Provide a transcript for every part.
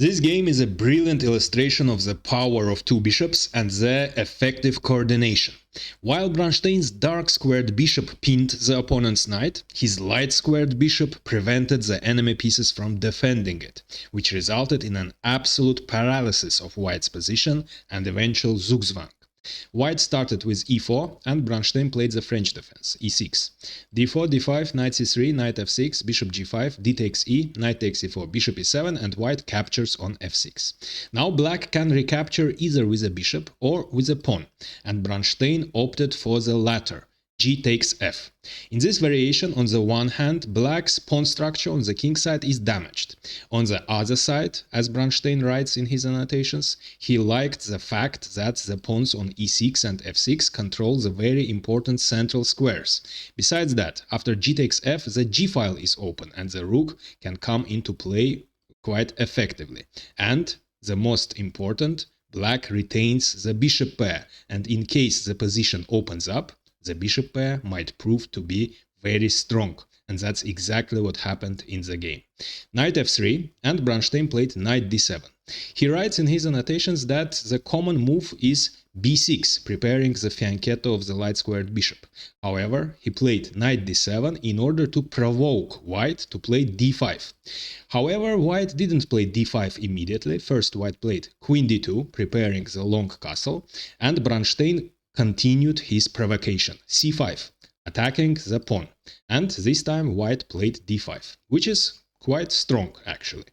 This game is a brilliant illustration of the power of two bishops and their effective coordination. While Bronstein's dark squared bishop pinned the opponent's knight, his light squared bishop prevented the enemy pieces from defending it, which resulted in an absolute paralysis of White's position and eventual Zugzwang. White started with e4 and Bronstein played the French defense, e6. d4, d5, knight c3, knight f6, bishop g5, d takes e, knight takes e4, bishop e7, and white captures on f6. Now black can recapture either with a bishop or with a pawn, and Bronstein opted for the latter. G takes f. In this variation, on the one hand, black's pawn structure on the king side is damaged. On the other side, as Bronstein writes in his annotations, he liked the fact that the pawns on e6 and f6 control the very important central squares. Besides that, after g takes f, the g file is open and the rook can come into play quite effectively. And, the most important, black retains the bishop pair, and in case the position opens up, the bishop pair might prove to be very strong, and that's exactly what happened in the game. Knight f3, and Bronstein played knight d7. He writes in his annotations that the common move is b6, preparing the fianchetto of the light-squared bishop. However, he played knight d7 in order to provoke white to play d5. However, white didn't play d5 immediately. First, white played queen d2, preparing the long castle, and Bronstein continued his provocation, c5, attacking the pawn, and this time white played d5, which is quite strong actually.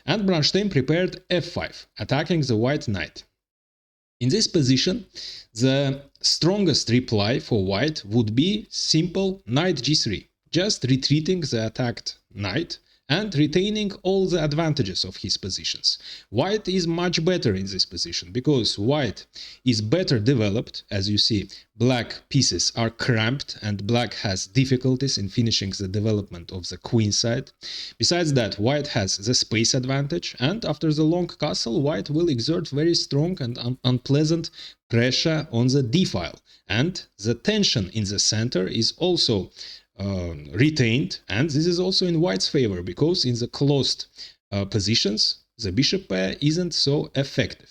And Bronstein prepared f5, attacking the white knight. In this position, the strongest reply for white would be simple knight g3, just retreating the attacked knight and retaining all the advantages of his positions. White is much better in this position, because white is better developed. As you see, black pieces are cramped and black has difficulties in finishing the development of the queen side. Besides that, white has the space advantage, and after the long castle, white will exert very strong and unpleasant pressure on the d-file. And the tension in the center is also retained, and this is also in white's favor, because in the closed positions the bishop pair isn't so effective.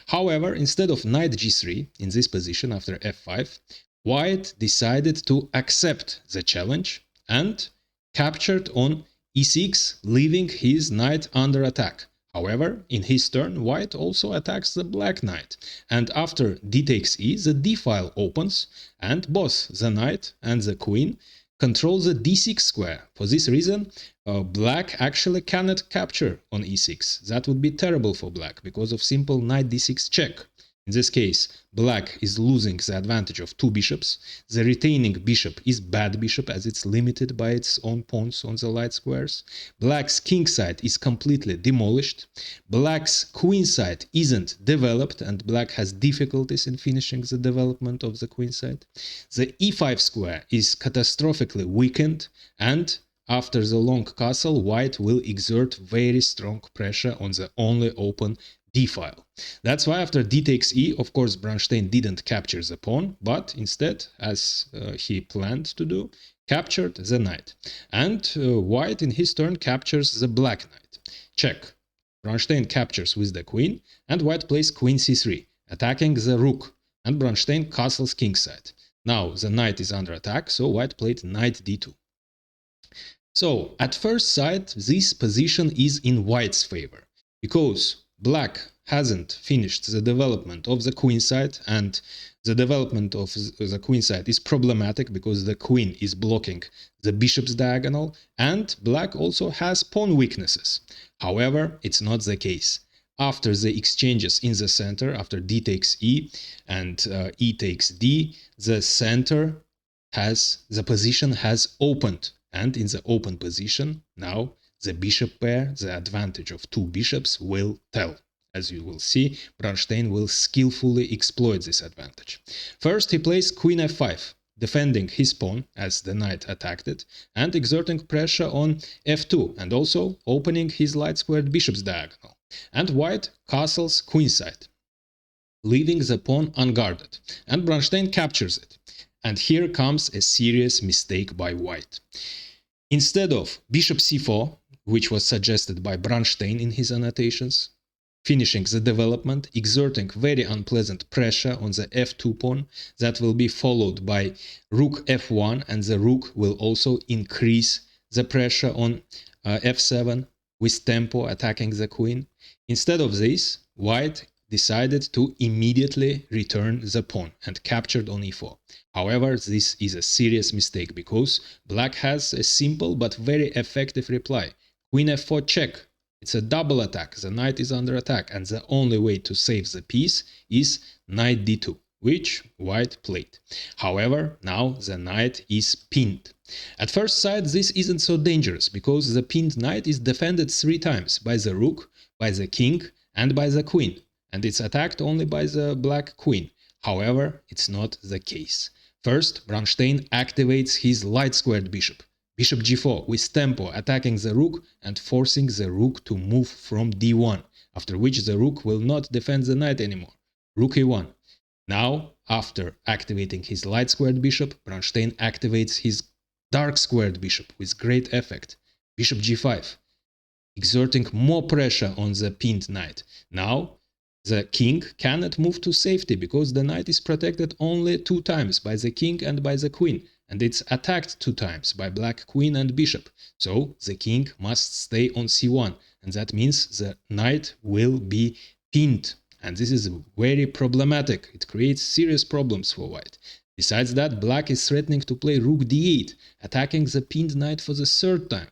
However, instead of knight g3 in this position after f5, white decided to accept the challenge and captured on e6, leaving his knight under attack. However, in his turn, white also attacks the black knight, and after d takes e, the d-file opens, and both the knight and the queen control the d6 square. For this reason, black actually cannot capture on e6. That would be terrible for black because of simple knight d6 check. In this case, black is losing the advantage of two bishops. The retaining bishop is bad bishop as it's limited by its own pawns on the light squares. Black's king side is completely demolished. Black's queen side isn't developed and black has difficulties in finishing the development of the queen side. The e5 square is catastrophically weakened, and after the long castle, white will exert very strong pressure on the only open d-file. That's why after d takes e, of course, Bronstein didn't capture the pawn, but instead, as he planned to do, captured the knight. And white in his turn captures the black knight. Check. Bronstein captures with the queen, and white plays queen c3, attacking the rook, and Bronstein castles kingside. Now the knight is under attack, so white played knight d2. So, at first sight, this position is in white's favor, because black hasn't finished the development of the queen side, and the development of the queen side is problematic because the queen is blocking the bishop's diagonal, and black also has pawn weaknesses. However, it's not the case. After the exchanges in the center, after d takes e and e takes d, the position has opened, and in the open position, now the bishop pair, the advantage of two bishops, will tell. As you will see, Bronstein will skillfully exploit this advantage. First, he plays queen f5, defending his pawn as the knight attacked it, and exerting pressure on f2, and also opening his light-squared bishop's diagonal. And white castles queenside, leaving the pawn unguarded, and Bronstein captures it. And here comes a serious mistake by white. Instead of bishop c4, which was suggested by Bronstein in his annotations, finishing the development, exerting very unpleasant pressure on the f2 pawn that will be followed by rook f1, and the rook will also increase the pressure on f7 with tempo attacking the queen. Instead of this, white decided to immediately return the pawn and captured on e4. However, this is a serious mistake because black has a simple but very effective reply. Queen f4 check. It's a double attack, the knight is under attack, and the only way to save the piece is knight d2, which white played. However, now the knight is pinned. At first sight, this isn't so dangerous, because the pinned knight is defended 3 times by the rook, by the king, and by the queen, and it's attacked only by the black queen. However, it's not the case. First, Bronstein activates his light-squared bishop. Bishop g4 with tempo attacking the rook and forcing the rook to move from d1, after which the rook will not defend the knight anymore. Rook e1. Now, after activating his light-squared bishop, Bronstein activates his dark-squared bishop with great effect. Bishop g5, exerting more pressure on the pinned knight. Now, the king cannot move to safety because the knight is protected only 2 times by the king and by the queen, and it's attacked 2 times by black queen and bishop. So the king must stay on c1, and that means the knight will be pinned. And this is very problematic. It creates serious problems for white. Besides that, black is threatening to play rook d8, attacking the pinned knight for the 3rd time.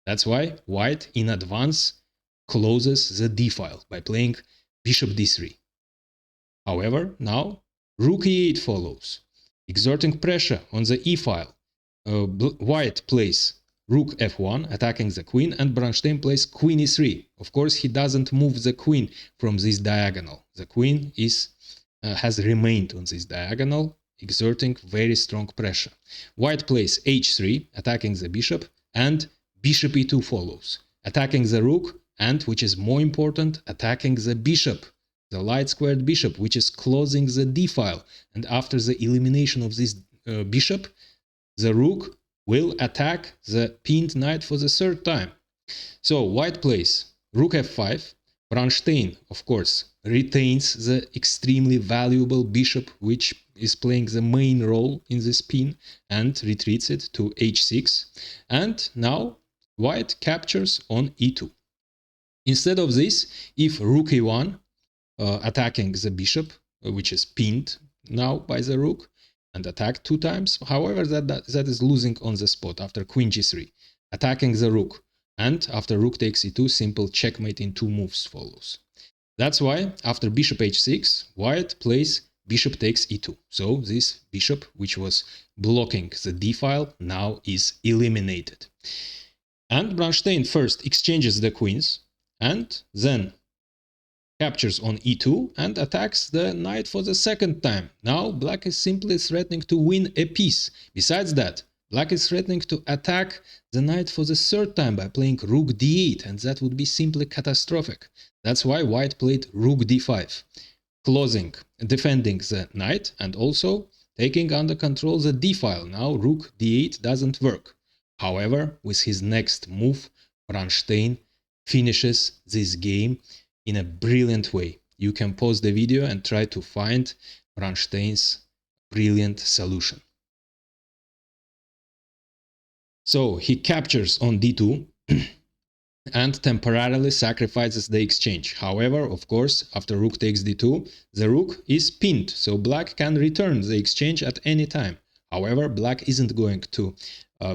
That's why white in advance closes the d-file by playing bishop d3. However, now rook e8 follows, exerting pressure on the e-file. White plays rook f1, attacking the queen, and Bronstein plays queen e3. Of course, he doesn't move the queen from this diagonal. The queen has remained on this diagonal, exerting very strong pressure. White plays h3, attacking the bishop, and bishop e2 follows, attacking the rook, and, which is more important, attacking the bishop, the light-squared bishop, which is closing the d-file. And after the elimination of this bishop, the rook will attack the pinned knight for the 3rd time. So white plays rook f5. Bronstein, of course, retains the extremely valuable bishop, which is playing the main role in this pin, and retreats it to h6. And now white captures on e2. Instead of this, if rook e1, attacking the bishop, which is pinned now by the rook, and attacked 2 times, however, that is losing on the spot after queen g3, attacking the rook, and after rook takes e2, simple checkmate in 2 moves follows. That's why, after bishop h6, white plays bishop takes e2. So this bishop, which was blocking the d-file, now is eliminated. And Bronstein first exchanges the queens, and then captures on e2 and attacks the knight for the 2nd time. Now black is simply threatening to win a piece. Besides that, black is threatening to attack the knight for the 3rd time by playing rook d8, and that would be simply catastrophic. That's why white played rook d5, defending the knight and also taking under control the d-file. Now rook d8 doesn't work. However, with his next move, Bronstein finishes this game in a brilliant way. You can pause the video and try to find Bronstein's brilliant solution. So he captures on d2 and temporarily sacrifices the exchange. However, of course, after rook takes d2, the rook is pinned, so black can return the exchange at any time. However, black isn't going to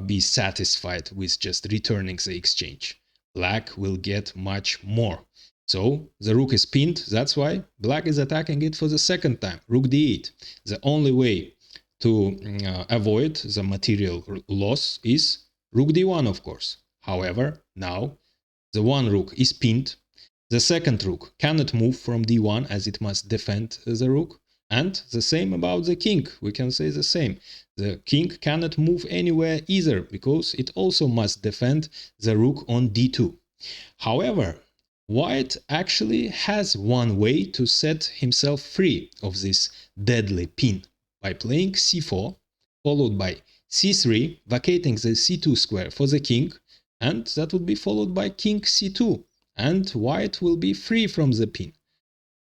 be satisfied with just returning the exchange. Black will get much more. So the rook is pinned, that's why black is attacking it for the 2nd time, rook d8. The only way to avoid the material loss is rook d1, of course. However, now the one rook is pinned, the 2nd rook cannot move from d1 as it must defend the rook, and the same about the king, we can say the same. The king cannot move anywhere either, because it also must defend the rook on d2. However, white actually has one way to set himself free of this deadly pin, by playing c4, followed by c3, vacating the c2 square for the king, and that would be followed by king c2, and white will be free from the pin.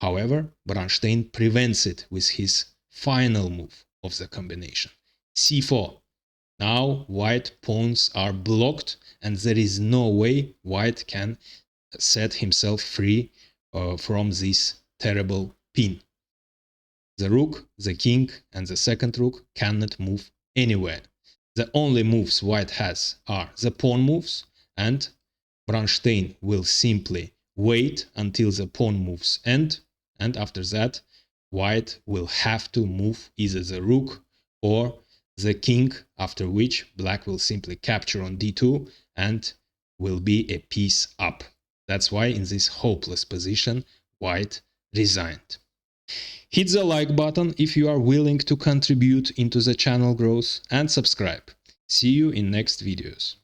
However, Bronstein prevents it with his final move of the combination, c4. Now white pawns are blocked and there is no way white can set himself free from this terrible pin. The rook, the king and the second rook cannot move anywhere. The only moves white has are the pawn moves, and Bronstein will simply wait until the pawn moves end, and after that white will have to move either the rook or the king, after which black will simply capture on d2 and will be a piece up. That's why in this hopeless position white resigned. Hit the like button if you are willing to contribute into the channel growth and subscribe. See you in next videos.